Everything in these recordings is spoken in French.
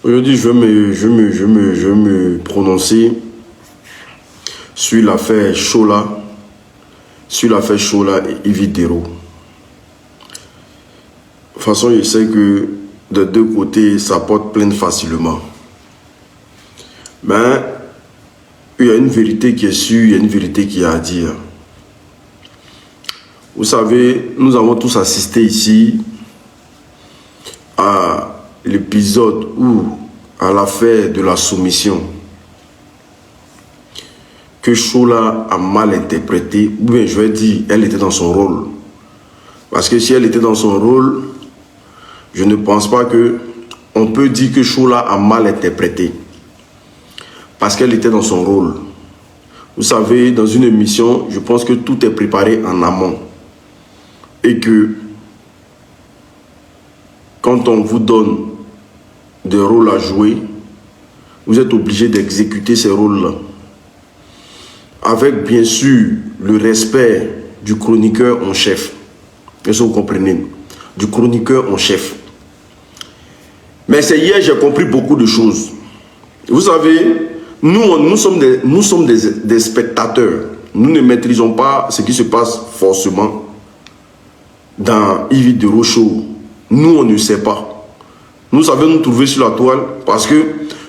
Aujourd'hui, je vais me prononcer sur l'affaire Chola, et Ividero. De toute façon, je sais que de deux côtés, ça porte plainte facilement. Mais il y a une vérité qui est sûre, il y a une vérité qui est à dire. Vous savez, nous avons tous assisté ici à l'épisode où, à l'affaire de la soumission, que Chola a mal interprété, ou bien je vais dire, elle était dans son rôle. Parce que si elle était dans son rôle, je ne pense pas que on peut dire que Chola a mal interprété. Parce qu'elle était dans son rôle. Vous savez, dans une émission, je pense que tout est préparé en amont. Et que quand on vous donne des rôles à jouer, vous êtes obligé d'exécuter ces rôles-là. Avec bien sûr le respect du chroniqueur en chef. Est-ce que vous comprenez? Du chroniqueur en chef. Mais c'est hier j'ai compris beaucoup de choses. Vous savez, nous sommes des spectateurs. Nous ne maîtrisons pas ce qui se passe forcément dans Ividero Show. Nous, on ne sait pas. Nous savons nous trouver sur la toile parce que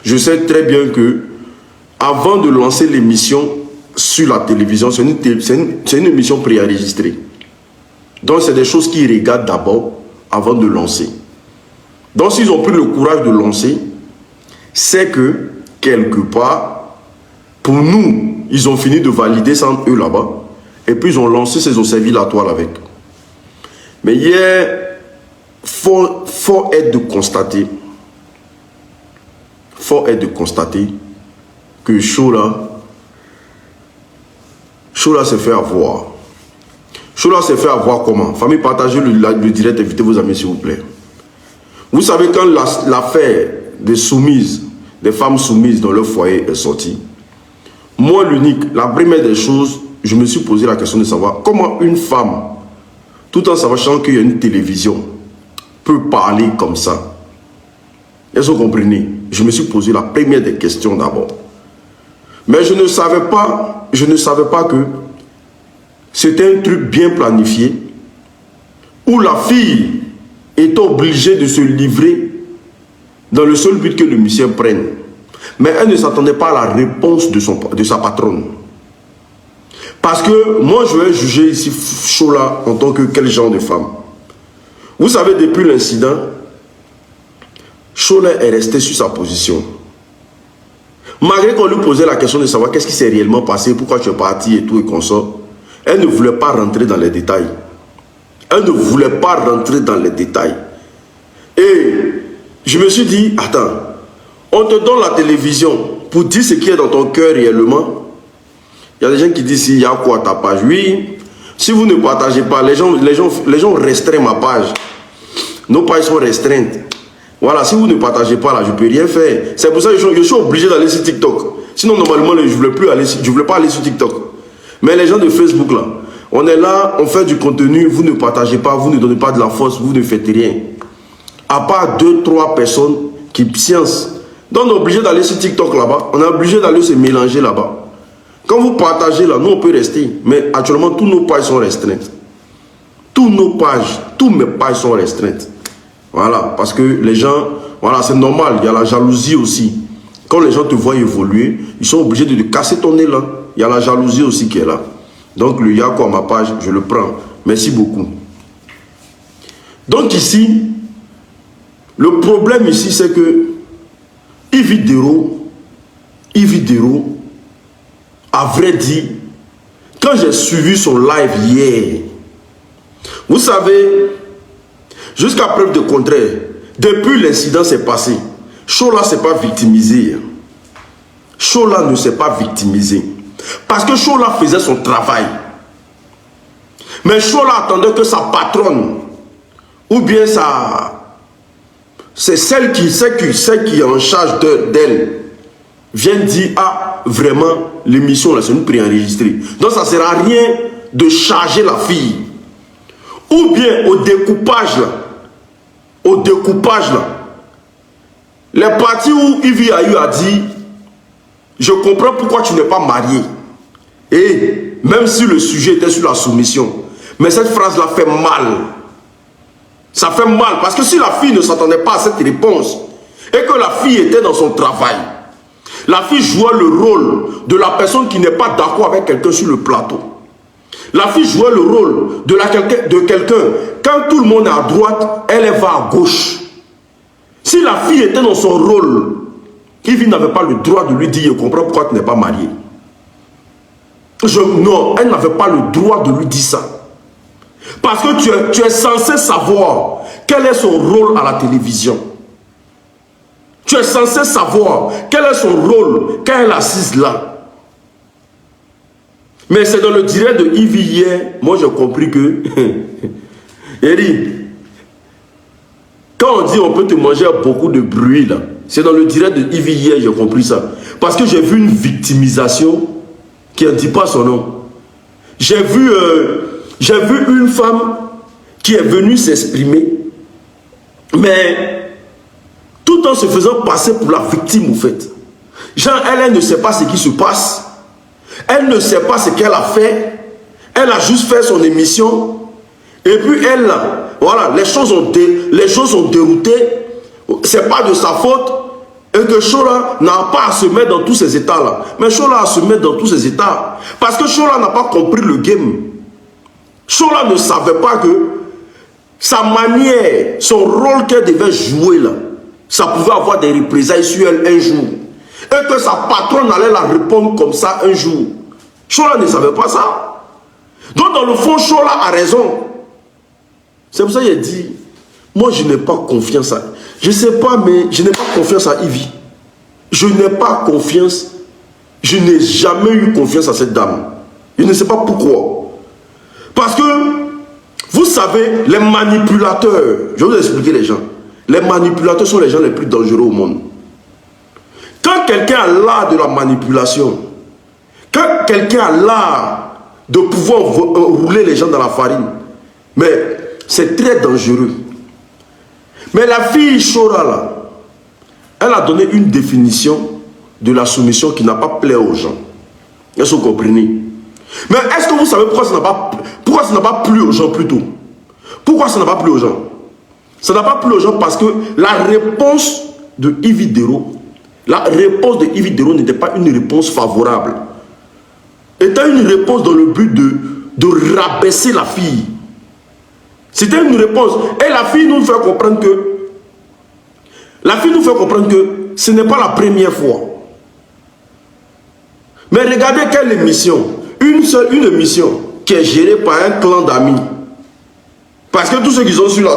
je sais très bien que avant de lancer l'émission sur la télévision, c'est une émission préenregistrée. Donc, c'est des choses qu'ils regardent d'abord avant de lancer. Donc, s'ils ont pris le courage de lancer, c'est que, quelque part, pour nous, ils ont fini de valider ça entre eux là-bas. Et puis, ils ont lancé, ils ont servi la toile avec. Mais hier, faut être de constater que Chola s'est fait avoir. Chola s'est fait avoir comment? Famille, partagez le direct, invitez vos amis s'il vous plaît. Vous savez, quand l'affaire des femmes soumises dans leur foyer est sortie, moi l'unique, la première des choses, je me suis posé la question de savoir comment une femme, tout en sachant qu'il y a une télévision, peut parler comme ça. Est-ce que vous comprenez? Je me suis posé la première des questions d'abord. Mais je ne savais pas que c'était un truc bien planifié où la fille est obligée de se livrer dans le seul but que le monsieur prenne. Mais elle ne s'attendait pas à la réponse de sa patronne. Parce que moi, je vais juger ici Chola en tant que quel genre de femme. Vous savez, depuis l'incident, Chola est resté sur sa position. Malgré qu'on lui posait la question de savoir qu'est-ce qui s'est réellement passé, pourquoi tu es parti et tout et qu'on sort, elle ne voulait pas rentrer dans les détails. Elle ne voulait pas rentrer dans les détails. Et je me suis dit, attends, on te donne la télévision pour dire ce qui est dans ton cœur réellement. Il y a des gens qui disent, il y a quoi à ta page? Oui, si vous ne partagez pas, les gens restreignent ma page. Nos pages sont restreintes. Voilà, si vous ne partagez pas là, je ne peux rien faire. C'est pour ça que je suis obligé d'aller sur TikTok. Sinon, normalement, je ne voulais pas aller sur TikTok. Mais les gens de Facebook là, on est là, on fait du contenu, vous ne partagez pas, vous ne donnez pas de la force, vous ne faites rien. À part 2-3 personnes qui science. Donc on est obligé d'aller sur TikTok là-bas, on est obligé d'aller se mélanger là-bas. Quand vous partagez là, nous on peut rester. Mais actuellement, tous nos pages sont restreintes. Toutes mes pages sont restreintes. Voilà, parce que les gens, voilà, c'est normal, il y a la jalousie aussi. Quand les gens te voient évoluer, ils sont obligés de te casser ton nez là. Il y a la jalousie aussi qui est là. Donc le Yako à ma page, je le prends. Merci beaucoup. Donc ici, le problème ici, c'est que Ividero, à vrai dire, quand j'ai suivi son live hier, vous savez, jusqu'à preuve de contraire, depuis l'incident s'est passé, Chola ne s'est pas victimisé. Chola ne s'est pas victimisé. Parce que Chola faisait son travail. Mais Chola attendait que sa patronne, ou bien c'est celle qui est en charge d'elle, vienne dire, ah, vraiment, l'émission là, c'est une préenregistrée. Donc ça ne sert à rien de charger la fille. Ou bien au découpage là, Les parties où Yves Ayu a dit, je comprends pourquoi tu n'es pas marié. Et même si le sujet était sur la soumission, mais cette phrase-là fait mal. Ça fait mal parce que si la fille ne s'attendait pas à cette réponse et que la fille était dans son travail, la fille jouait le rôle de la personne qui n'est pas d'accord avec quelqu'un sur le plateau. La fille jouait le rôle de quelqu'un. Quand tout le monde est à droite, elle va à gauche. Si la fille était dans son rôle, Yves n'avait pas le droit de lui dire, je comprends pourquoi tu n'es pas marié. Non, elle n'avait pas le droit de lui dire ça. Parce que tu es censé savoir quel est son rôle à la télévision. Tu es censé savoir quel est son rôle quand elle est assise là. Mais c'est dans le direct de Yves hier, moi j'ai compris que... Eric, quand on dit on peut te manger beaucoup de bruit là, c'est dans le direct de Yves hier, j'ai compris ça. Parce que j'ai vu une victimisation qui ne dit pas son nom. J'ai vu une femme qui est venue s'exprimer, mais tout en se faisant passer pour la victime au fait. Genre, elle ne sait pas ce qui se passe. Elle ne sait pas ce qu'elle a fait. Elle a juste fait son émission. Et puis elle, voilà, les choses ont dérouté. C'est pas de sa faute. Et que Chola n'a pas à se mettre dans tous ces états-là. Mais Chola a à se mettre dans tous ces états. Parce que Chola n'a pas compris le game. Chola ne savait pas que sa manière, son rôle qu'elle devait jouer là, ça pouvait avoir des représailles sur elle un jour. Et que sa patronne allait la répondre comme ça un jour. Chola ne savait pas ça. Donc dans le fond, Chola a raison. C'est pour ça qu'il a dit, moi je n'ai pas confiance à... Je ne sais pas, mais je n'ai pas confiance à Yves. Je n'ai pas confiance. Je n'ai jamais eu confiance à cette dame. Je ne sais pas pourquoi. Parce que, vous savez, les manipulateurs, je vais vous expliquer les gens. Les manipulateurs sont les gens les plus dangereux au monde. Quand quelqu'un a l'art de la manipulation, quand quelqu'un a l'art de pouvoir rouler les gens dans la farine, mais c'est très dangereux. Mais la fille Chora là, elle a donné une définition de la soumission qui n'a pas plu aux gens. Est-ce que vous comprenez? Mais est-ce que vous savez pourquoi ça n'a pas plu aux gens plutôt? Pourquoi ça n'a pas plu aux gens? Ça n'a pas plu aux gens parce que la réponse de Yves Dero, n'était pas une réponse favorable. Était une réponse dans le but de rabaisser la fille. C'était une réponse. Et la fille nous fait comprendre que ce n'est pas la première fois. Mais regardez quelle émission. Une émission qui est gérée par un clan d'amis. Parce que tous ceux qui sont sur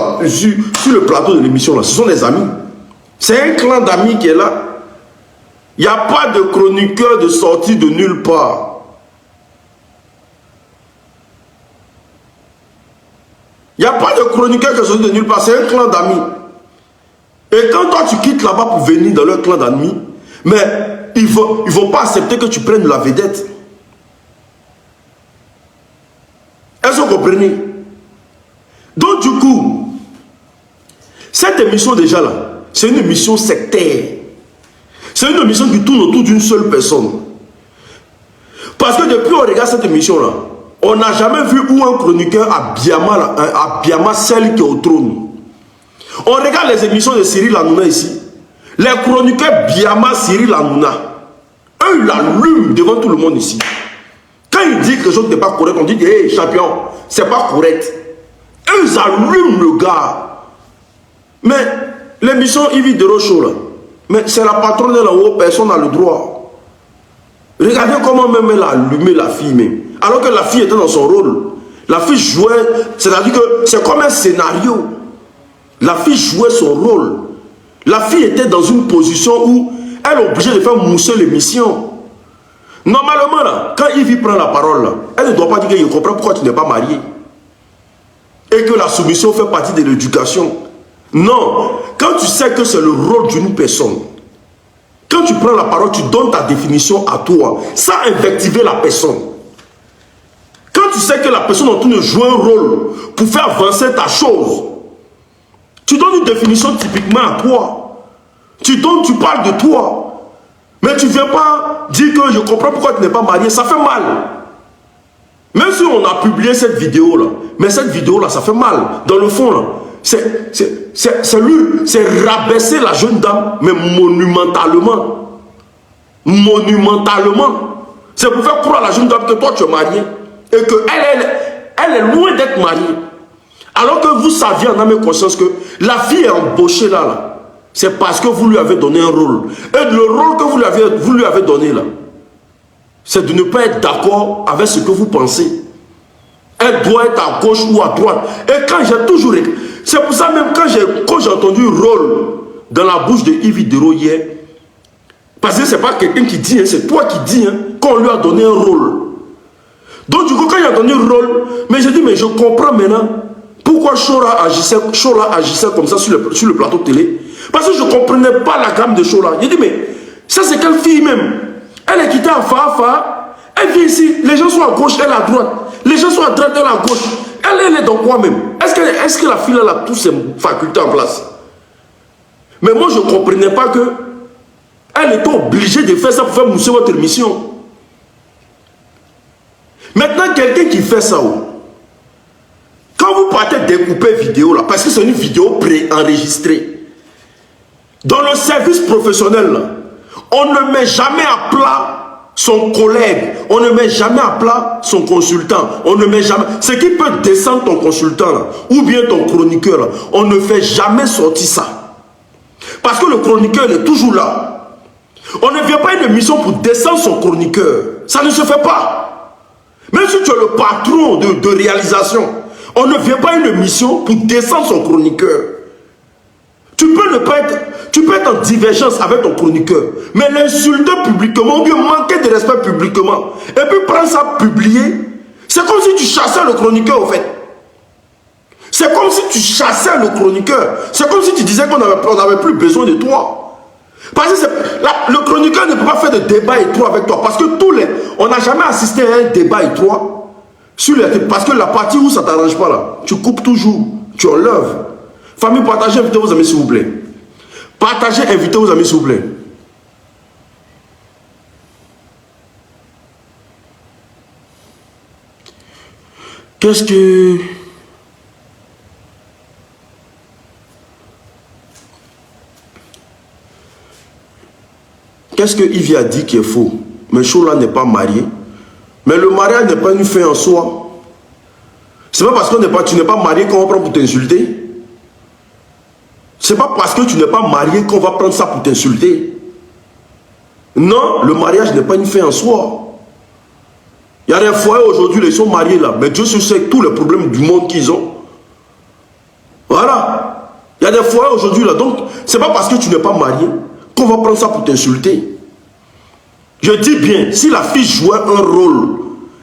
le plateau de l'émission, ce sont des amis. C'est un clan d'amis qui est là. Il n'y a pas de chroniqueur de sortie de nulle part. Il n'y a pas de chroniqueur qui est sorti de nulle part. C'est un clan d'amis. Et quand toi tu quittes là-bas pour venir dans leur clan d'amis, mais ils ne vont pas accepter que tu prennes la vedette. Est-ce que vous comprenez? Donc du coup, cette émission déjà là, c'est une émission sectaire. C'est une émission qui tourne autour d'une seule personne. Parce que depuis on regarde cette émission là, on n'a jamais vu où un chroniqueur à Biama, celle qui est au trône. On regarde les émissions de Cyril Hanouna ici. Les chroniqueurs Biama, Cyril Hanouna, eux ils l'allument devant tout le monde ici. Quand il dit que quelque chose n'est pas correct, on dit que hey, champion, c'est pas correct. Eux ils allument le gars. Mais l'émission Yves Dero Show là, mais c'est la patronne de là-haut, personne n'a le droit. Regardez comment même elle a allumé la fille même. Alors que la fille était dans son rôle. La fille jouait, c'est-à-dire que c'est comme un scénario. La fille jouait son rôle. La fille était dans une position où elle est obligée de faire mousser l'émission. Normalement, là, quand Yves prend la parole, là, elle ne doit pas dire qu'il comprend pourquoi tu n'es pas marié. Et que la soumission fait partie de l'éducation. Non. Quand tu sais que c'est le rôle d'une personne, quand tu prends la parole, tu donnes ta définition à toi, sans invectiver la personne. Quand tu sais que la personne est en train de jouer un rôle pour faire avancer ta chose, tu donnes une définition typiquement à toi. Tu donnes, tu parles de toi. Mais tu ne viens pas dire que je comprends pourquoi tu n'es pas marié. Ça fait mal. Même si on a publié cette vidéo-là, mais cette vidéo-là, ça fait mal. Dans le fond, là, c'est rabaisser la jeune dame, mais monumentalement. Monumentalement. C'est pour faire croire à la jeune dame que toi, tu es marié. Et qu'elle est loin d'être mariée. Alors que vous saviez en âme et conscience que la fille est embauchée là. C'est parce que vous lui avez donné un rôle. Et le rôle que vous lui avez donné là, c'est de ne pas être d'accord avec ce que vous pensez. Elle doit être à gauche ou à droite. Et quand j'ai toujours... C'est pour ça même quand j'ai entendu rôle dans la bouche de Yves Dero hier, parce que ce n'est pas quelqu'un qui dit, hein, c'est toi qui dis, hein, qu'on lui a donné un rôle. Donc du coup, quand il a donné un rôle, mais j'ai dit, mais je comprends maintenant pourquoi Chola agissait comme ça sur le plateau de télé. Parce que je ne comprenais pas la gamme de Chola. J'ai dit, mais ça c'est quelle fille même? Elle est quittée à Fafa, elle vient ici, les gens sont à gauche, elle à droite. Les gens sont à droite, elle à gauche. Elle est dans quoi même? Est-ce que la fille elle a toutes ses facultés en place? Mais moi je ne comprenais pas que elle était obligée de faire ça pour faire mousser votre mission. Maintenant, quelqu'un qui fait ça, quand vous partez découper vidéo là, parce que c'est une vidéo préenregistrée, dans le service professionnel, là, on ne met jamais à plat son collègue, on ne met jamais à plat son consultant, on ne met jamais, ce qui peut descendre ton consultant là, ou bien ton chroniqueur là, on ne fait jamais sortir ça. Parce que le chroniqueur est toujours là. On ne vient pas à une émission pour descendre son chroniqueur. Ça ne se fait pas. Même si tu es le patron de réalisation, on ne vient pas à une émission pour descendre son chroniqueur. Tu peux être en divergence avec ton chroniqueur, mais l'insulter publiquement ou bien manquer de respect publiquement, et puis prendre ça publier, c'est comme si tu chassais le chroniqueur au fait. C'est comme si tu chassais le chroniqueur. C'est comme si tu disais qu'on n'avait plus besoin de toi. Parce que le chroniqueur ne peut pas faire de débat étroit avec toi. Parce que on n'a jamais assisté à un débat étroit. Parce que la partie où ça ne t'arrange pas là, tu coupes toujours, tu enlèves. Famille, partagez, invitez vos amis s'il vous plaît. Partagez, invitez vos amis s'il vous plaît. Qu'est-ce que Yves a dit qui est faux? Mais Chola n'est pas marié. Mais le mariage n'est pas une fin en soi. C'est pas parce que tu n'es pas marié qu'on va prendre pour t'insulter. C'est pas parce que tu n'es pas marié qu'on va prendre ça pour t'insulter. Non, le mariage n'est pas une fin en soi. Il y a des foyers aujourd'hui, ils sont mariés là. Mais Dieu sait tous les problèmes du monde qu'ils ont. Voilà. Il y a des foyers aujourd'hui là. Donc, c'est pas parce que tu n'es pas marié qu'on va prendre ça pour t'insulter. Je dis bien, si la fille jouait un rôle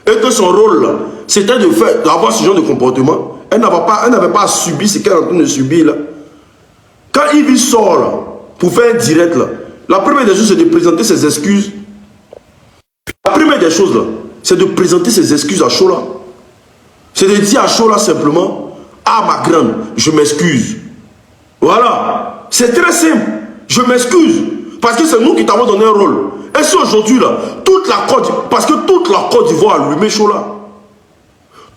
et que son rôle là, c'était d'avoir ce genre de comportement, elle n'avait pas à subir ce qu'elle est en train de subir là. Quand Yves sort là, pour faire un direct là, la première des choses c'est de présenter ses excuses. La première des choses là, c'est de présenter ses excuses à Chola. C'est de dire à Chola simplement, ah ma grande, je m'excuse. Voilà. C'est très simple. Je m'excuse. Parce que c'est nous qui t'avons donné un rôle. Et si aujourd'hui là, parce que toute la Côte d'Ivoire a allumé Chola.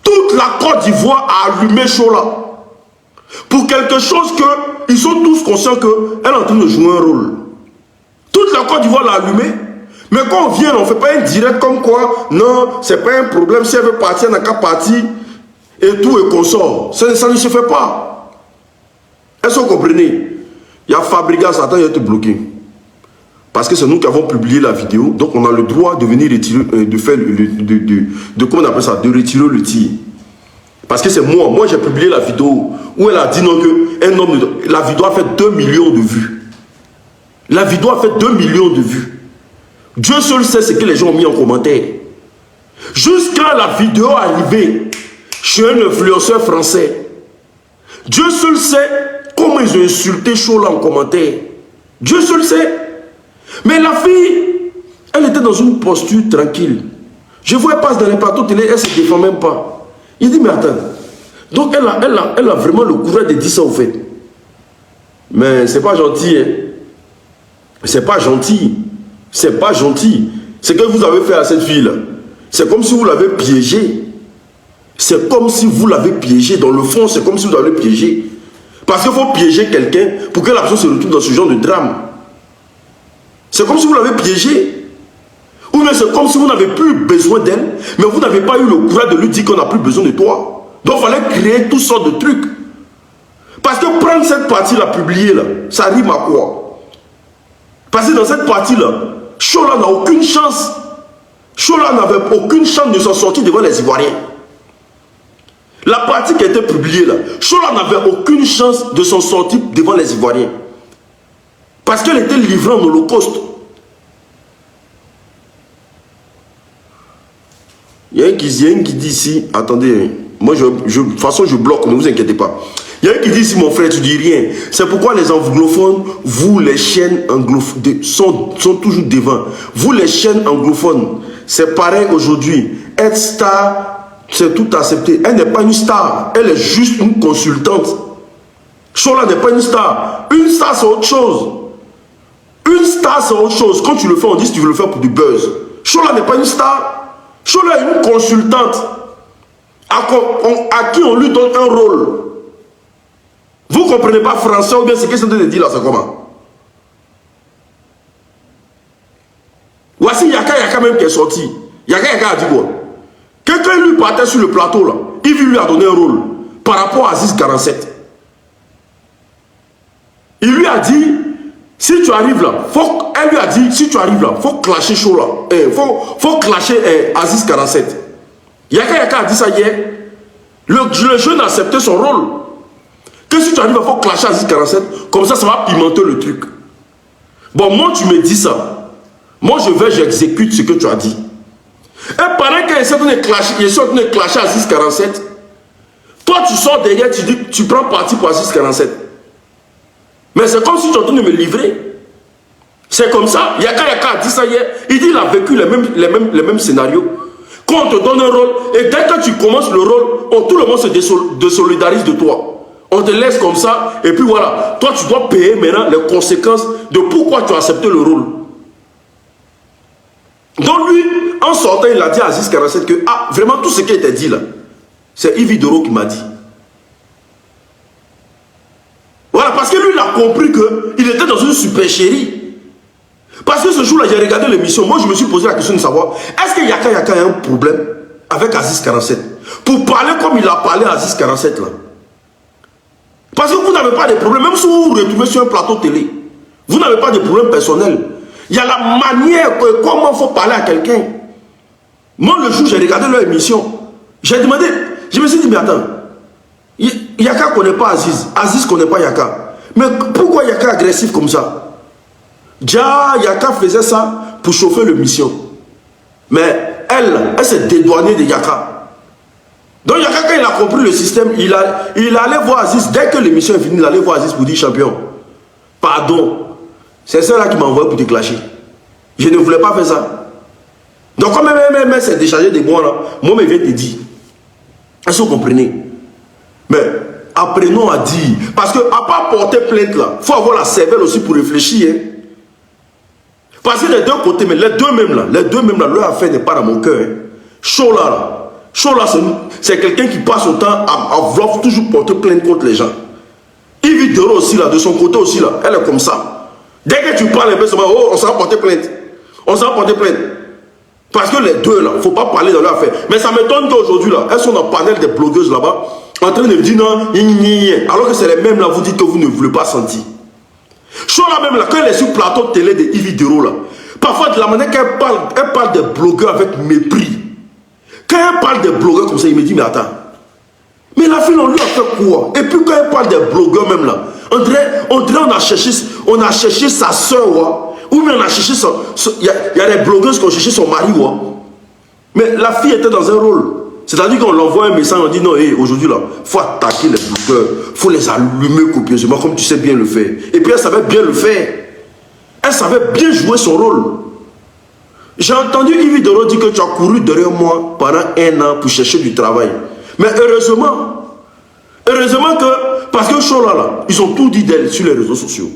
Toute la Côte d'Ivoire a allumé Chola. Pour quelque chose que ils sont tous conscients qu'elle est en train de jouer un rôle. Toute la Côte d'Ivoire l'a allumé. Mais quand on vient, on ne fait pas un direct comme quoi, non, c'est pas un problème. Si elle veut partir, elle n'a qu'à partir et tout et qu'on sort. Ça ne se fait pas. Est-ce que vous comprenez? Il y a Fabrigas, attends, il va te bloquer. Parce que c'est nous qui avons publié la vidéo. Donc on a le droit de venir retirer, de faire comment on appelle ça, de retirer le tir. Parce que c'est moi. Moi j'ai publié la vidéo où elle a dit non que un homme, la vidéo a fait 2 millions de vues. La vidéo a fait 2 millions de vues. Dieu seul sait ce que les gens ont mis en commentaire. Jusqu'à la vidéo arrivée chez un influenceur français. Dieu seul sait comment ils ont insulté Chola en commentaire. Dieu seul sait. Mais la fille, elle était dans une posture tranquille. Je vois elle passe dans les plateaux télé, elle ne se défend même pas. Il dit mais attends. Donc elle a vraiment le courage de dire ça au fait. Mais c'est pas gentil. Hein? C'est pas gentil. C'est pas gentil. Ce que vous avez fait à cette fille-là, c'est comme si vous l'avez piégée. C'est comme si vous l'avez piégée. Dans le fond, c'est comme si vous l'avez piégée. Parce qu'il faut piéger quelqu'un pour que la personne se retrouve dans ce genre de drame. C'est comme si vous l'avez piégée. Ou bien c'est comme si vous n'avez plus besoin d'elle, mais vous n'avez pas eu le courage de lui dire qu'on n'a plus besoin de toi. Donc il fallait créer toutes sortes de trucs. Parce que prendre cette partie-là, publier là, ça rime à quoi? Parce que dans cette partie-là, Chola n'a aucune chance. Chola n'avait aucune chance de s'en sortir devant les Ivoiriens. La partie qui a été publiée là, Chola n'avait aucune chance de s'en sortir devant les Ivoiriens. Parce qu'elle était livrée en holocauste. Il y a un qui dit ici, attendez, moi de toute façon je bloque, ne vous inquiétez pas. Il y a un qui dit ici, mon frère, tu dis rien. C'est pourquoi les anglophones, vous les chaînes anglophones, sont toujours devant. Vous les chaînes anglophones, c'est pareil aujourd'hui. Être star, c'est tout accepté. Elle n'est pas une star, elle est juste une consultante. Chola n'est pas une star. Une star, c'est autre chose. Une star, c'est autre chose. Quand tu le fais, on dit que tu veux le faire pour du buzz. Chola n'est pas une star. Chola est une consultante à qui on lui donne un rôle. Vous ne comprenez pas français ou bien ce que c'est de dire là, c'est comment? Voici Yaka même qui est sorti. Yaka a dit quoi? Quelqu'un lui partait sur le plateau là. Il lui a donné un rôle par rapport à Aziz 47. Il lui a dit, si tu arrives là, elle lui a dit, si tu arrives là, il faut clasher Chola. Faut clasher Aziz 47. Yaka a dit ça hier. Le jeune a accepté son rôle. Que si tu arrives, il faut clasher Aziz 47. Comme ça, ça va pimenter le truc. Bon, moi, tu me dis ça. Moi, j'exécute ce que tu as dit. Et pendant qu'il essaie de clasher Aziz 47, toi, tu sors derrière, tu dis, tu prends parti pour Aziz 47. Mais c'est comme si tu es en train de me livrer. C'est comme ça. Yaka a dit ça hier. Il dit qu'il a vécu les mêmes scénarios. Quand on te donne un rôle, et dès que tu commences le rôle, tout le monde se désolidarise de toi. On te laisse comme ça, et puis voilà. Toi, tu dois payer maintenant les conséquences de pourquoi tu as accepté le rôle. Donc lui, en sortant, il a dit à Aziz 47 que, ah, vraiment tout ce qui était dit là, c'est Yves Doro qui m'a dit. Voilà, parce que lui, il a compris qu'il était dans une supercherie. Parce que ce jour-là, j'ai regardé l'émission. Moi, je me suis posé la question de savoir, est-ce que Yaka a un problème avec Aziz 47? Pour parler comme il a parlé à Aziz 47 là. Parce que vous n'avez pas de problème. Même si vous vous retrouvez sur un plateau télé, vous n'avez pas de problème personnel. Il y a la manière, comment il faut parler à quelqu'un. Moi, le jour, j'ai regardé leur émission. J'ai demandé, je me suis dit, mais attends, Yaka ne connaît pas Aziz. Aziz ne connaît pas Yaka. Mais pourquoi Yaka est agressif comme ça? Déjà, Yaka faisait ça pour chauffer l'émission. Mais elle s'est dédouanée de Yaka. Donc Yaka, quand il a compris le système, il allait voir Aziz. Dès que l'émission est finie, il allait voir Aziz pour dire, champion, pardon, c'est celle-là qui m'a envoyé pour te clasher. Je ne voulais pas faire ça. Donc comme elle s'est déchargée de moi, là, moi, je viens te dire. Est-ce que vous comprenez? Mais apprenons à dire. Parce que à part porter plainte là, il faut avoir la cervelle aussi pour réfléchir. Hein. Parce que les deux côtés, mais les deux mêmes là, leur affaire n'est pas dans mon cœur. Hein. Chola, c'est quelqu'un qui passe son temps à vouloir toujours porter plainte contre les gens. Yves Doro aussi là, de son côté aussi là, elle est comme ça. Dès que tu parles un peu, oh, on s'en va porter plainte. On s'en va porter plainte. Parce que les deux là, il ne faut pas parler dans leur affaire. Mais ça m'étonne qu'aujourd'hui là, elles sont dans le panel des blogueuses là-bas, en train de me dire non, alors que c'est les mêmes là, vous dites que vous ne voulez pas sentir. Chola même là, quand elle est sur le plateau de télé de Yves Doro là, parfois de la manière qu'elle parle, elle parle des blogueurs avec mépris. Quand elle parle des blogueurs comme ça, il me dit, mais attends, mais la fille on lui a fait quoi? Et puis quand elle parle des blogueurs même là, on dirait on a cherché sa soeur, ou bien on a cherché il y a des blogueuses qui ont cherché son mari. Mais la fille était dans un rôle. C'est-à-dire qu'on l'envoie un message, on dit non, hey, aujourd'hui là, il faut attaquer les blogueurs, il faut les allumer copieusement comme tu sais bien le faire. Et puis elle savait bien le faire. Elle savait bien jouer son rôle. J'ai entendu Yves Doro dire que tu as couru derrière moi pendant 1 an pour chercher du travail. Mais heureusement que, parce que Chola là, ils ont tout dit d'elle sur les réseaux sociaux.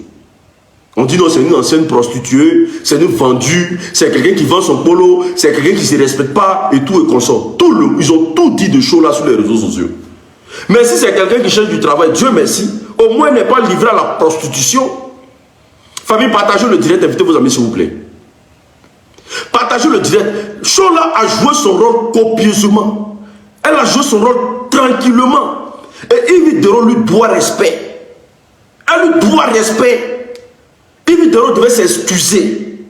On dit non, c'est une ancienne prostituée, c'est une vendue, c'est quelqu'un qui vend son polo, c'est quelqu'un qui ne se respecte pas et tout et consort. Ils ont tout dit de chaud là sur les réseaux sociaux. Mais si c'est quelqu'un qui cherche du travail, Dieu merci, au moins n'est pas livré à la prostitution. Famille, partagez le direct, invitez vos amis s'il vous plaît. Partagez le direct. Chola a joué son rôle copieusement. Elle a joué son rôle tranquillement. Et Yves Dero lui doit respect. Elle lui doit respect. Yves Dero devait s'excuser.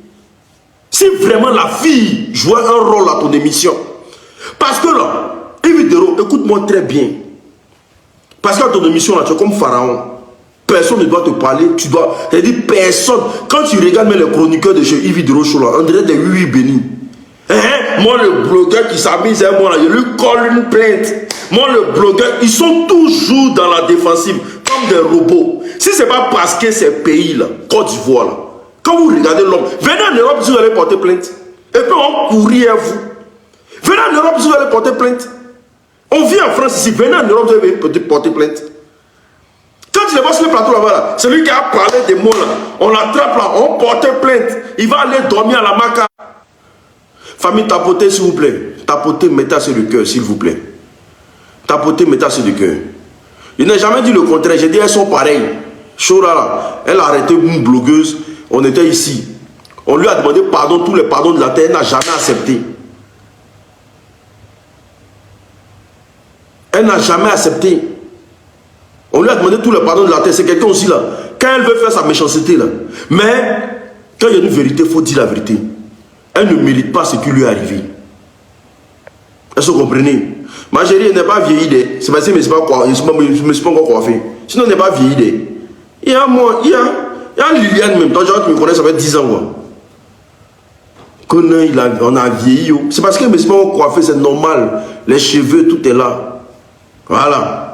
Si vraiment la fille jouait un rôle à ton émission. Parce que là, Yves Dero, écoute-moi très bien. Parce qu'à ton émission là, tu es comme Pharaon. Personne ne doit te parler, tu dois... C'est-à-dire personne. Quand tu regardes même les chroniqueurs de chez Yves Dero Show là, on dirait des oui bénis. Moi le blogueur qui s'amuse, moi là, je lui colle une plainte. Moi le blogueur, ils sont toujours dans la défensive, comme des robots. Si c'est pas parce que ces pays là, Côte d'Ivoire là, quand vous regardez l'homme, venez en Europe si vous allez porter plainte. Et puis on courir à vous. Venez en Europe si vous allez porter plainte. On vit en France ici, venez en Europe si vous allez porter plainte. Quand tu les vois sur le plateau là-bas, là, celui qui a parlé des mots là, on l'attrape là, on porte plainte, il va aller dormir à la maca. Famille, tapotez s'il vous plaît. Tapotez, mettez sur le cœur s'il vous plaît. Tapotez, mettez sur le cœur. Il n'a jamais dit le contraire, j'ai dit elles sont pareilles. Chora là, elle a arrêté une blogueuse, on était ici. On lui a demandé pardon, tous les pardons de la terre, elle n'a jamais accepté. Elle n'a jamais accepté. On lui a demandé tout le pardon de la terre. C'est quelqu'un aussi là. Quand elle veut faire sa méchanceté là. Mais quand il y a une vérité, il faut dire la vérité. Elle ne mérite pas ce qui lui est arrivé. Est-ce que vous comprenez? Ma chérie, elle n'est pas vieillie. C'est parce que je ne me suis pas encore coiffé. Sinon, elle n'est pas vieillie. Il y a moi, il y a Liliane même. Toi, tu me connais, ça fait 10 ans. On a vieilli. C'est parce que je ne me suis pas encore coiffé, c'est normal. Les cheveux, tout est là. Voilà.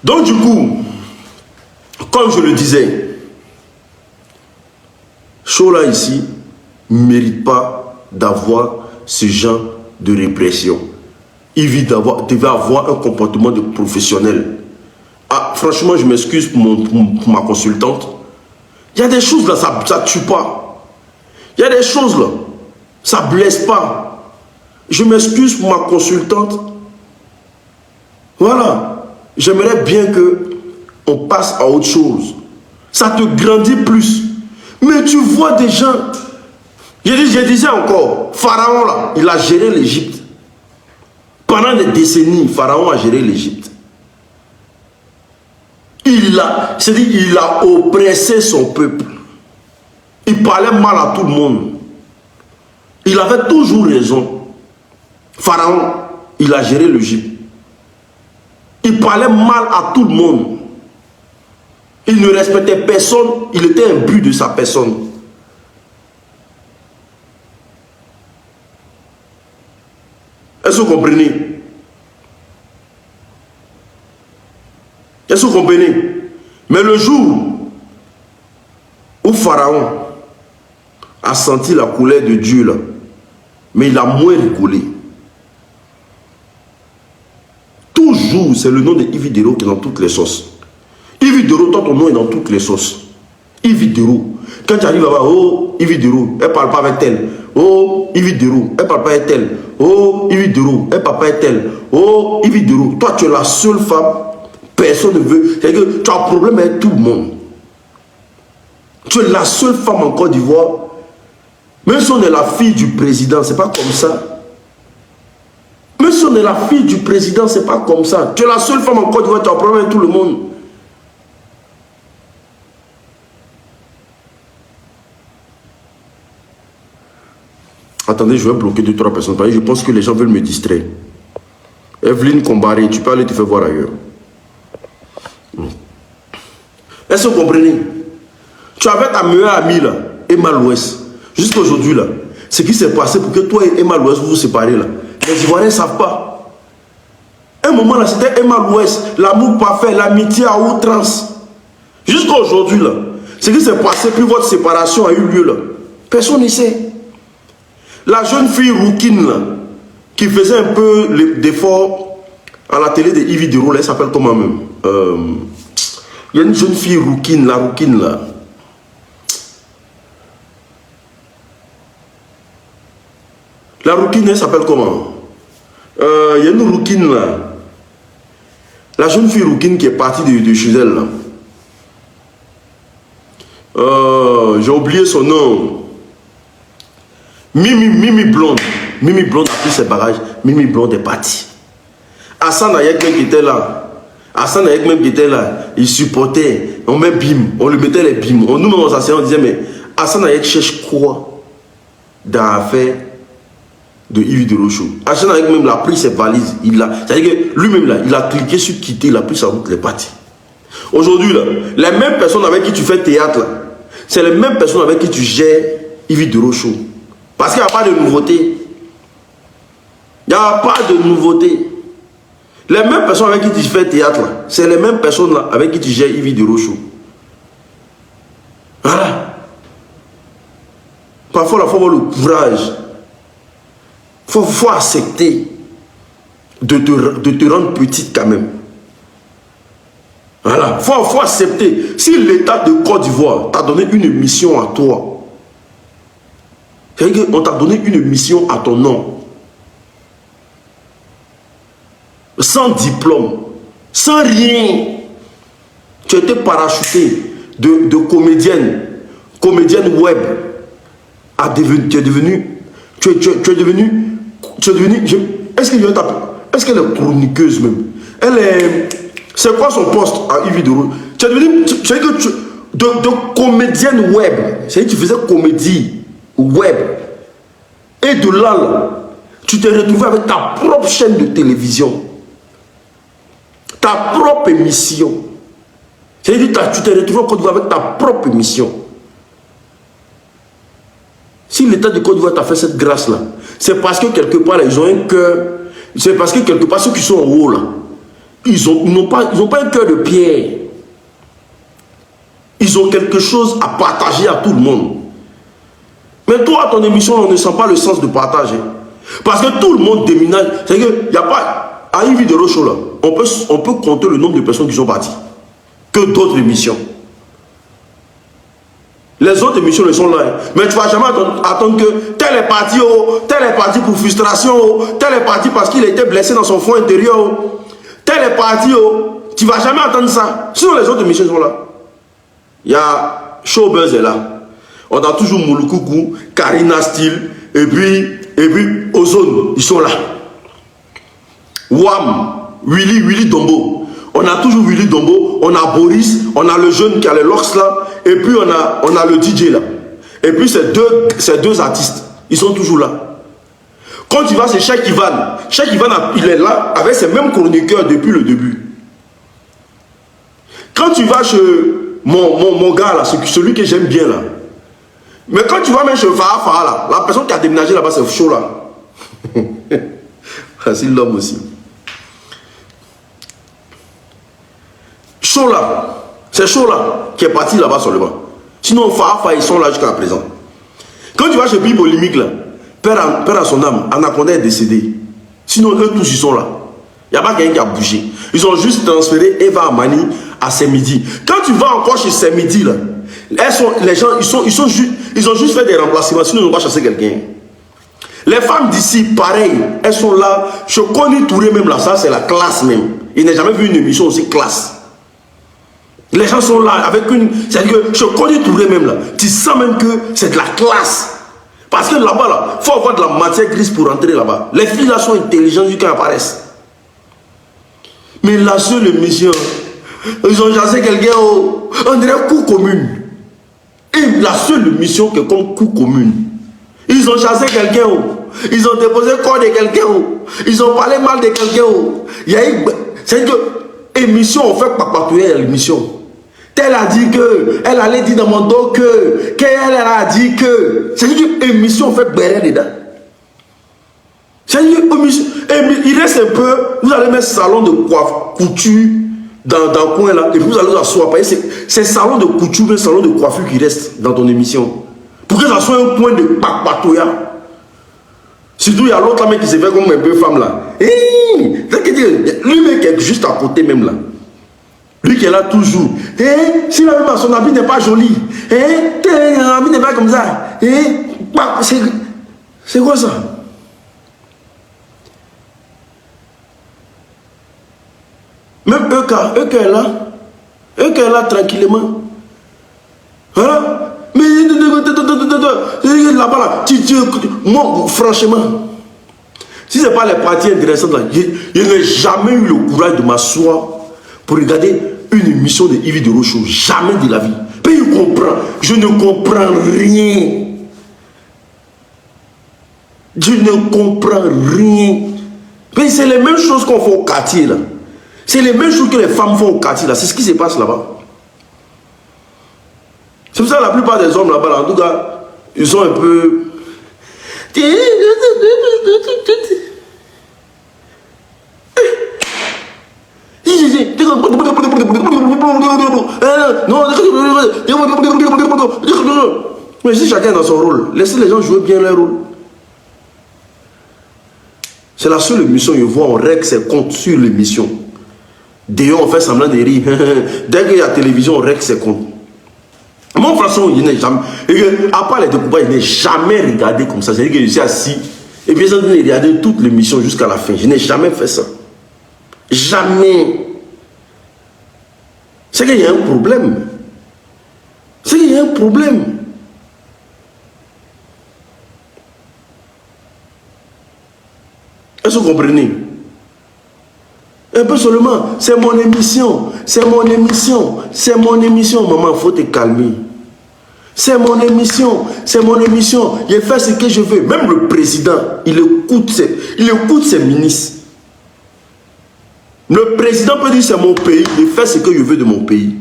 Donc du coup, comme je le disais, Chola ici ne mérite pas d'avoir ce genre de répression. Il devait avoir un comportement de professionnel. Ah, franchement, je m'excuse pour ma consultante. Il y a des choses là, ça ne tue pas. Il y a des choses là, ça ne blesse pas. Je m'excuse pour ma consultante. Voilà. J'aimerais bien qu'on passe à autre chose. Ça te grandit plus. Mais tu vois des gens... Je disais encore, Pharaon là, il a géré l'Égypte. Pendant des décennies, Pharaon a géré l'Égypte. Il a oppressé son peuple. Il parlait mal à tout le monde. Il avait toujours raison. Pharaon, il a géré l'Égypte. Il parlait mal à tout le monde. Il ne respectait personne. Il était imbu de sa personne. Est-ce que vous comprenez? Est-ce que vous comprenez? Mais le jour où Pharaon a senti la colère de Dieu là, mais il a moins rigolé. Toujours, c'est le nom de Yves Dero qui est dans toutes les sauces. Yves Dero, toi, ton nom est dans toutes les sauces. Yves Dero. Quand tu arrives là-bas, oh, Yves Dero, elle ne parle pas avec elle. Oh, Yves Dero, elle ne parle pas avec elle. Oh, Yves Dero, elle ne parle pas avec elle. Oh, Yves Dero, toi, tu es la seule femme. Personne ne veut. C'est que tu as un problème avec tout le monde. Tu es la seule femme en Côte d'Ivoire. Même si on est la fille du président, c'est pas comme ça. Même si on est la fille du président, c'est pas comme ça. Tu es la seule femme en Côte d'Ivoire, tu as un problème avec tout le monde. Attendez, je vais bloquer 2-3 personnes. Parce que je pense que les gens veulent me distraire. Evelyne Combaré, tu peux aller te faire voir ailleurs. Est-ce que vous comprenez? Tu avais ta meilleure amie là, Emma Louest. Jusqu'à aujourd'hui là, ce qui s'est passé pour que toi et Emma Louest vous vous séparez là. Les Ivoiriens ne savent pas. Un moment là, c'était Emma Louest, l'amour parfait, l'amitié à outrance. Jusqu'à aujourd'hui là, ce qui s'est passé, puis votre séparation a eu lieu là. Personne ne sait. La jeune fille rouquine là, qui faisait un peu d'effort à la télé de Yves Dero, elle s'appelle comment même Il y a une jeune fille rouquine, la rouquine là. La rouquine, elle s'appelle comment? Il y a une rouquine là. La jeune fille rouquine qui est partie de chez elle là. J'ai oublié son nom. Mimi Blonde. Mimi Blonde a pris ses bagages. Mimi Blonde est partie. Hassan Ayek même qui était là. Hassan Ayek même qui était là. Il supportait. On met bim. On lui mettait les bim. Nous-mêmes on s'asseyait, on disait mais Hassan Ayek cherche quoi dans l'affaire de Yves de Rochaud. Hassan Ayek même a pris ses valises. C'est-à-dire que lui-même là, il a cliqué sur quitter, il a pris sa route, il est parti. Aujourd'hui là, les mêmes personnes avec qui tu fais théâtre là, c'est les mêmes personnes avec qui tu gères Yves de Rochaud. Parce qu'il n'y a pas de nouveauté. Il n'y a pas de nouveauté. Les mêmes personnes avec qui tu fais théâtre, c'est les mêmes personnes là avec qui tu gères Yves de Rochaud. Voilà. Parfois, il faut avoir le courage. Il faut accepter de te rendre petite quand même. Voilà. Il faut accepter. Si l'État de Côte d'Ivoire t'a donné une mission à toi, c'est-à-dire qu'on t'a donné une mission à ton nom, sans diplôme, sans rien, tu as été parachuté de comédienne web, tu es devenu, est-ce qu'elle est chroniqueuse même? Elle est, c'est quoi son poste à Yves de Rochaud? Tu es devenu, de comédienne web, c'est-à-dire que tu faisais comédie web, et de là, tu t'es retrouvé avec ta propre chaîne de télévision, ta propre émission. C'est-à-dire que tu t'es retrouvé en Côte d'Ivoire avec ta propre émission. Si l'État de Côte d'Ivoire t'a fait cette grâce-là, c'est parce que quelque part, là, ils ont un cœur. C'est parce que quelque part, ceux qui sont en haut, là, ils n'ont pas un cœur de pierre. Ils ont quelque chose à partager à tout le monde. Mais toi, à ton émission, on ne sent pas le sens de partager. Parce que tout le monde déménage. C'est-à-dire qu'il n'y a pas... À Yves de Rochaud, là, on peut compter le nombre de personnes qui sont parties. Que d'autres émissions. Les autres émissions ne sont là. Mais tu ne vas jamais attendre que tel est parti, tel est parti pour frustration, tel est parti parce qu'il a été blessé dans son fond intérieur, tel est parti, tu ne vas jamais attendre ça. Sinon les autres émissions sont là. Il y a Showbuzz est là. On a toujours Mouloukoukou, Karina Steele, et puis Ozone, ils sont là. Wam, Willy Dombo. On a toujours Willy Dombo, on a Boris, on a le jeune qui a les locks là, et puis on a le DJ là. Et puis ces deux artistes, ils sont toujours là. Quand tu vas chez Cheikh Ivan, il est là avec ses mêmes chroniqueurs depuis le début. Quand tu vas chez mon gars là, celui que j'aime bien là, mais quand tu vas même chez Farah là, la personne qui a déménagé là-bas c'est chaud là. C'est l'homme aussi. Chaud là, c'est chaud là qui est parti là-bas seulement. Sinon, Farah, ils sont là jusqu'à présent. Quand tu vas chez Bible Limique là, père à son âme, Anaconda est décédé. Sinon, eux tous ils sont là. Il n'y a pas quelqu'un qui a bougé. Ils ont juste transféré Eva Amani à Semidi. Quand tu vas encore chez Semidi là, les gens, ils ont juste fait des remplacements, sinon ils n'ont pas chassé quelqu'un. Les femmes d'ici, pareil, elles sont là. Je connais Touré même là, ça c'est la classe même. Il n'a jamais vu une émission aussi classe. Les gens sont là avec une... C'est-à-dire que je connais Touré même là. Tu sens même que c'est de la classe. Parce que là-bas, là, il faut avoir de la matière grise pour rentrer là-bas. Les filles là sont intelligentes quand elles apparaissent. Mais la seule émission, ils ont chassé quelqu'un on dirait coup commune. Et la seule émission qui est comme coup commune. Ils ont chassé quelqu'un. Ils ont déposé le corps de quelqu'un. Ils ont parlé mal de quelqu'un. Il y a eu... C'est-à-dire que émission, on fait papatouiller l'émission. Elle a dit que, elle allait dire dans mon dos que, qu'elle a dit que. C'est-à-dire que l'émission, on fait béret dedans. C'est-à-dire il reste un peu, vous allez mettre salon de couture dans le coin là, et puis vous allez vous asseoir. C'est salon de couture, mais salon de coiffure qui reste dans ton émission. Pour que ça soit un point de papatouilla. Surtout, il y a l'autre mec qui s'est fait comme un peu femme là. Lui, mec, est juste à côté même là. Lui qui est là toujours. Si la même son habit n'est pas joli. Son habit n'est pas comme ça. C'est quoi ça? Même eux qui est là. Eux qui est là tranquillement. Voilà. Mais là-bas, là, moi, franchement, si ce n'est pas les parties intéressantes, là, je n'ai jamais eu le courage de m'asseoir pour regarder une émission de Yves de Rochaud. Jamais de la vie. Mais je comprends. Je ne comprends rien. Je ne comprends rien. Mais c'est les mêmes choses qu'on fait au quartier, là. C'est les mêmes choses que les femmes font au quartier, là. C'est ce qui se passe là-bas. C'est pour ça que la plupart des hommes là-bas, là, en tout cas, ils sont un peu... Mais si chacun est dans son rôle, laissez les gens jouer bien leur rôle. C'est la seule émission, je vois, on règle ses comptes sur l'émission. D'ailleurs, on fait semblant de rire. Dès qu'il y a la télévision, on règle ses comptes. Moi, franchement, je n'ai jamais... À part les découpages, je n'ai jamais regardé comme ça. C'est-à-dire que je suis assis et puis je vais regarder toute l'émission jusqu'à la fin. Je n'ai jamais fait ça. Jamais. C'est qu'il y a un problème. C'est qu'il y a un problème. Est-ce que vous comprenez? Un peu seulement, c'est mon émission, c'est mon émission, c'est mon émission. Maman, il faut te calmer. C'est mon émission, c'est mon émission. Je fais ce que je veux. Même le président, il écoute ses ministres. Le président peut dire c'est mon pays, je fais ce que je veux de mon pays.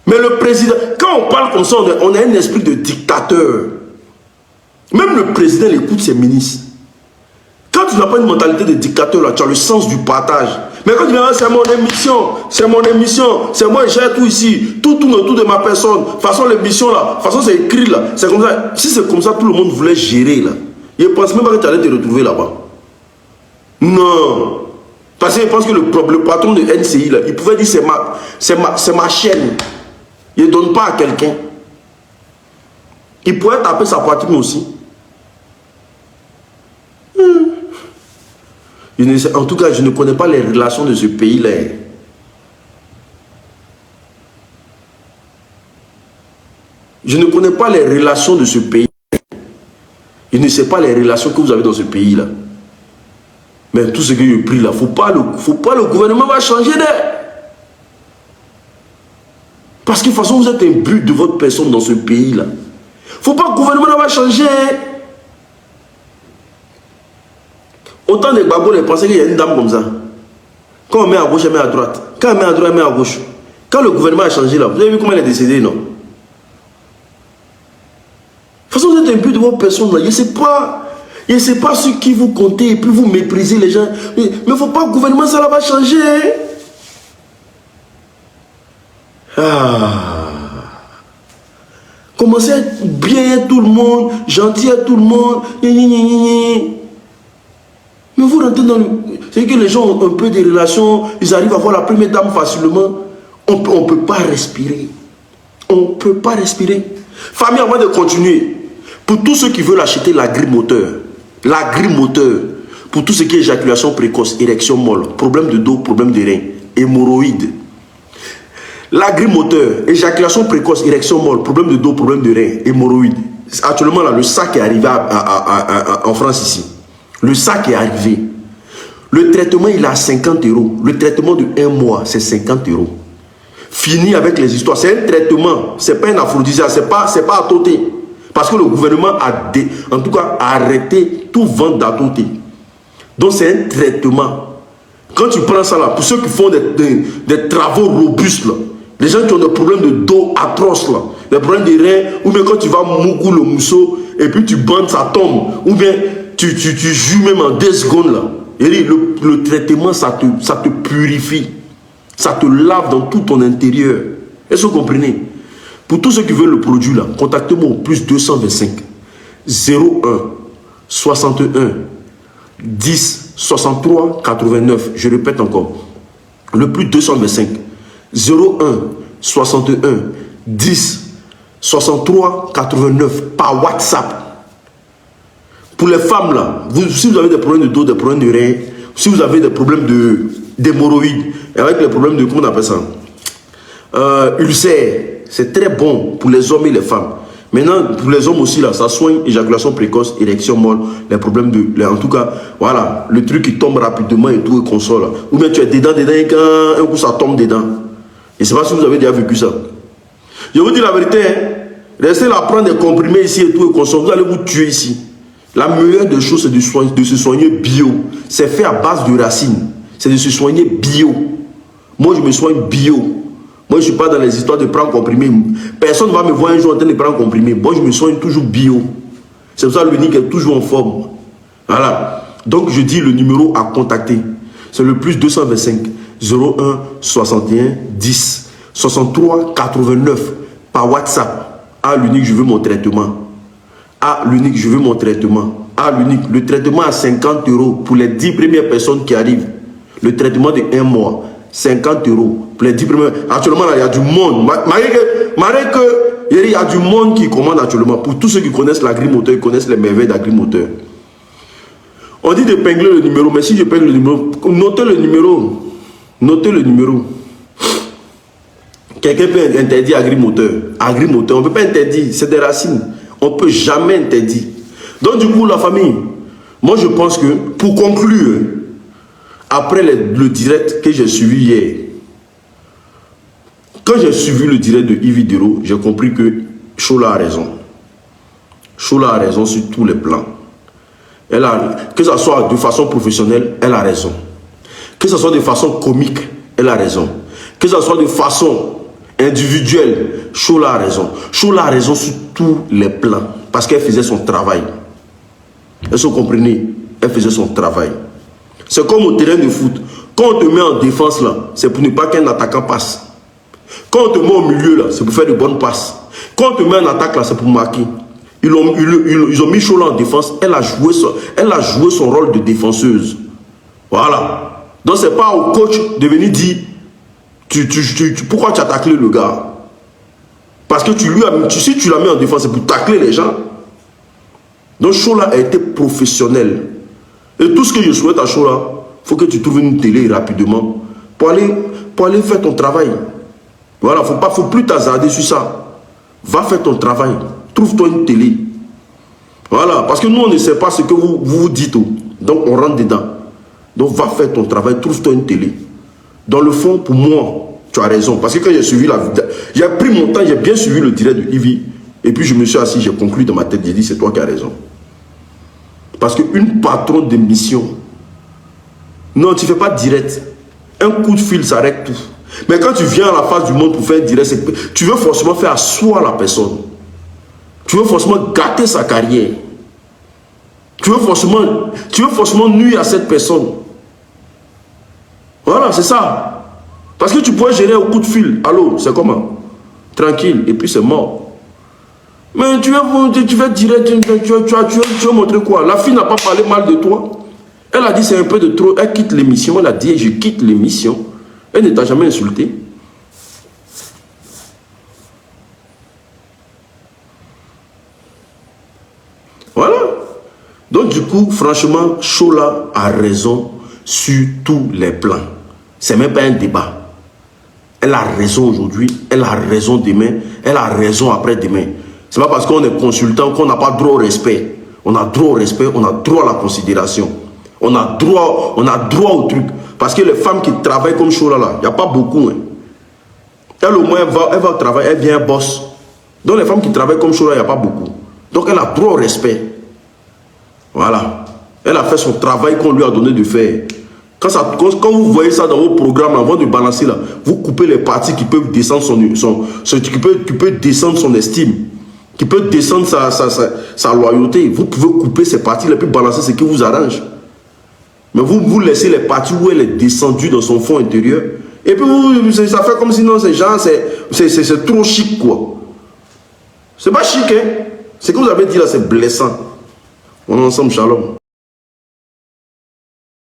Mais le président, quand on parle comme ça, on a un esprit de dictateur. Même le président, il écoute ses ministres. Quand tu n'as pas une mentalité de dictateur, là, tu as le sens du partage. Mais quand tu dis, c'est mon émission, c'est moi, j'ai tout ici, tout tourne autour de ma personne. De toute façon, l'émission, là, de toute façon, c'est écrit, là. C'est comme ça. Si c'est comme ça, tout le monde voulait gérer, là. Je ne pense même pas que tu allais te retrouver là-bas. Non. Parce que je pense que le patron de NCI, là, il pouvait dire, c'est ma chaîne. Il ne donne pas à quelqu'un. Il pourrait taper sa poitrine aussi. En tout cas, je ne connais pas les relations de ce pays-là. Je ne connais pas les relations de ce pays. Je ne sais pas les relations que vous avez dans ce pays-là. Mais tout ce que je prie là, faut pas le gouvernement va changer d'air. Parce que de toute façon, vous êtes un but de votre personne dans ce pays-là. Faut pas que le gouvernement va changer. Autant de babos les pensaient qu'il y a une dame comme ça. Quand on met à gauche, elle met à droite. Quand elle met à droite, elle met à gauche. Quand le gouvernement a changé là, vous avez vu comment elle est décédée, non? De toute façon, vous êtes un but de votre personne là. Je ne sais pas sur qui vous comptez et puis vous méprisez les gens. Mais il ne faut pas que le gouvernement, ça là va changer. Commencez à être bien à tout le monde, gentil à tout le monde. Mais vous rentrez dans le... C'est que les gens ont un peu de relations, ils arrivent à voir la première dame facilement. On ne peut pas respirer. On ne peut pas respirer. Famille, avant de continuer, pour tous ceux qui veulent acheter l'agrimoteur, pour tout ce qui est éjaculation précoce, érection molle, problème de dos, problème de rein, hémorroïdes. L'agrimoteur, éjaculation précoce, érection molle, problème de dos, problème de rein, hémorroïdes. Actuellement, là, le sac est arrivé en France ici. Le sac est arrivé. Le traitement, il est à 50 €. Le traitement de 1 mois, c'est 50 €. Fini avec les histoires. C'est un traitement. Ce n'est pas un aphrodisiaque. Ce n'est pas à tôter. Parce que le gouvernement a, en tout cas, arrêté tout vente d'atôter. Donc, c'est un traitement. Quand tu prends ça là, pour ceux qui font des travaux robustes, là, les gens qui ont des problèmes de dos atroces, là, des problèmes de reins, ou bien quand tu vas moucou le mousseau, et puis tu bandes, ça tombe, ou bien tu joues même en 2 secondes là. Et le traitement, ça te purifie. Ça te lave dans tout ton intérieur. Est-ce que vous comprenez? Pour tous ceux qui veulent le produit là, contactez-moi au plus 225 01 61 10 63 89. Je répète encore. Le plus 225 01 61 10 63 89 par WhatsApp. Pour les femmes là, si vous avez des problèmes de dos, des problèmes de rein, si vous avez des problèmes d'hémorroïdes, avec les problèmes de, comment on appelle ça, ulcère, c'est très bon pour les hommes et les femmes. Maintenant, pour les hommes aussi, là, ça soigne éjaculation précoce, érection molle, les problèmes de... En tout cas, voilà, le truc qui tombe rapidement et tout, et console. Ou bien tu es dedans, et quand un coup ça tombe dedans. Je ne sais pas si vous avez déjà vécu ça. Je vous dis la vérité, hein, restez là, prendre des comprimés ici et tout, et console, vous allez vous tuer ici. La meilleure des choses, c'est de se soigner bio. C'est fait à base de racines. C'est de se soigner bio. Moi, je me soigne bio. Moi, je ne suis pas dans les histoires de prendre comprimé. Personne ne va me voir un jour en train de prendre comprimé. Moi, je me soigne toujours bio. C'est pour ça que l'unique est toujours en forme. Voilà. Donc, je dis le numéro à contacter. C'est le plus 225 01 61 10 63 89 par WhatsApp. À l'unique, je veux mon traitement. À l'unique, je veux mon traitement. À l'unique, le traitement à 50 € pour les 10 premières personnes qui arrivent. Le traitement de 1 mois. 50 € pour les 10 premières. Actuellement, là, il y a du monde. Il y a du monde qui commande actuellement. Pour tous ceux qui connaissent l'agri-moteur, ils connaissent les merveilles d'agri-moteur. On dit d'épingler le numéro, mais si je pègle le numéro, notez le numéro. Notez le numéro. Quelqu'un peut interdire agri-moteur. Agri-moteur, on ne peut pas interdire. C'est des racines. On ne peut jamais interdire. Donc, du coup, la famille, moi, je pense que, pour conclure, après le direct que j'ai suivi hier, quand j'ai suivi le direct de Yves Dero, j'ai compris que Chola a raison. Chola a raison sur tous les plans. Que ce soit de façon professionnelle, elle a raison. Que ce soit de façon comique, elle a raison. Que ce soit de façon individuelle, Chola a raison. Chola a raison sur tous les plans. Parce qu'elle faisait son travail. Est-ce que vous comprenez? Elle faisait son travail. C'est comme au terrain de foot. Quand on te met en défense là, c'est pour ne pas qu'un attaquant passe. Quand on te met au milieu là, c'est pour faire de bonnes passes. Quand on te met en attaque là, c'est pour marquer. Ils ont mis Chola en défense. Elle a joué son rôle de défenseuse. Voilà. Donc c'est pas au coach de venir dire pourquoi tu as taclé le gars. Parce que si tu l'as mis en défense, c'est pour tacler les gens. Donc Chola a été professionnel. Et tout ce que je souhaite à Chola, il faut que tu trouves une télé rapidement pour aller faire ton travail. Voilà, il ne faut plus t'hasarder sur ça. Va faire ton travail. Trouve-toi une télé. Voilà, parce que nous, on ne sait pas ce que vous dites. Donc, on rentre dedans. Donc, va faire ton travail. Trouve-toi une télé. Dans le fond, pour moi, tu as raison. Parce que quand j'ai suivi la vidéo, j'ai pris mon temps, j'ai bien suivi le direct de Ivy. Et puis, je me suis assis, j'ai conclu dans ma tête, j'ai dit, c'est toi qui as raison. Parce qu'une patronne de mission, non, tu ne fais pas direct. Un coup de fil, ça règle tout. Mais quand tu viens à la face du monde pour faire direct, tu veux forcément faire asseoir la personne. Tu veux forcément gâter sa carrière. Tu veux forcément nuire à cette personne. Voilà, c'est ça. Parce que tu pourrais gérer au coup de fil. Allô, c'est comment? Tranquille, et puis c'est mort. Mais tu vas direct, tu vas montrer quoi? La fille n'a pas parlé mal de toi. Elle a dit c'est un peu de trop. Elle quitte l'émission. Elle a dit je quitte l'émission. Elle ne t'a jamais insulté. Voilà. Donc du coup, franchement, Chola a raison sur tous les plans. C'est même pas un débat. Elle a raison aujourd'hui, elle a raison demain, elle a raison après-demain. C'est pas parce qu'on est consultant qu'on n'a pas droit au respect. On a droit au respect, on a droit à la considération. On a droit au truc. Parce que les femmes qui travaillent comme Chola là, il n'y a pas beaucoup. Hein. Elle au moins, elle va au travail, elle vient, elle bosse. Donc les femmes qui travaillent comme Chola, il n'y a pas beaucoup. Donc elle a droit au respect. Voilà. Elle a fait son travail qu'on lui a donné de faire. Quand vous voyez ça dans vos programmes, avant de balancer là, vous coupez les parties qui peuvent descendre qui peut descendre son estime, qui peut descendre sa loyauté. Vous pouvez couper ces parties-là et puis balancer ce qui vous arrange. Mais vous laissez les parties où elle est descendue dans son fond intérieur. Et puis ça fait comme si non, ces gens, c'est trop chic quoi. C'est pas chic, hein. Ce que vous avez dit là, c'est blessant. On est ensemble, shalom.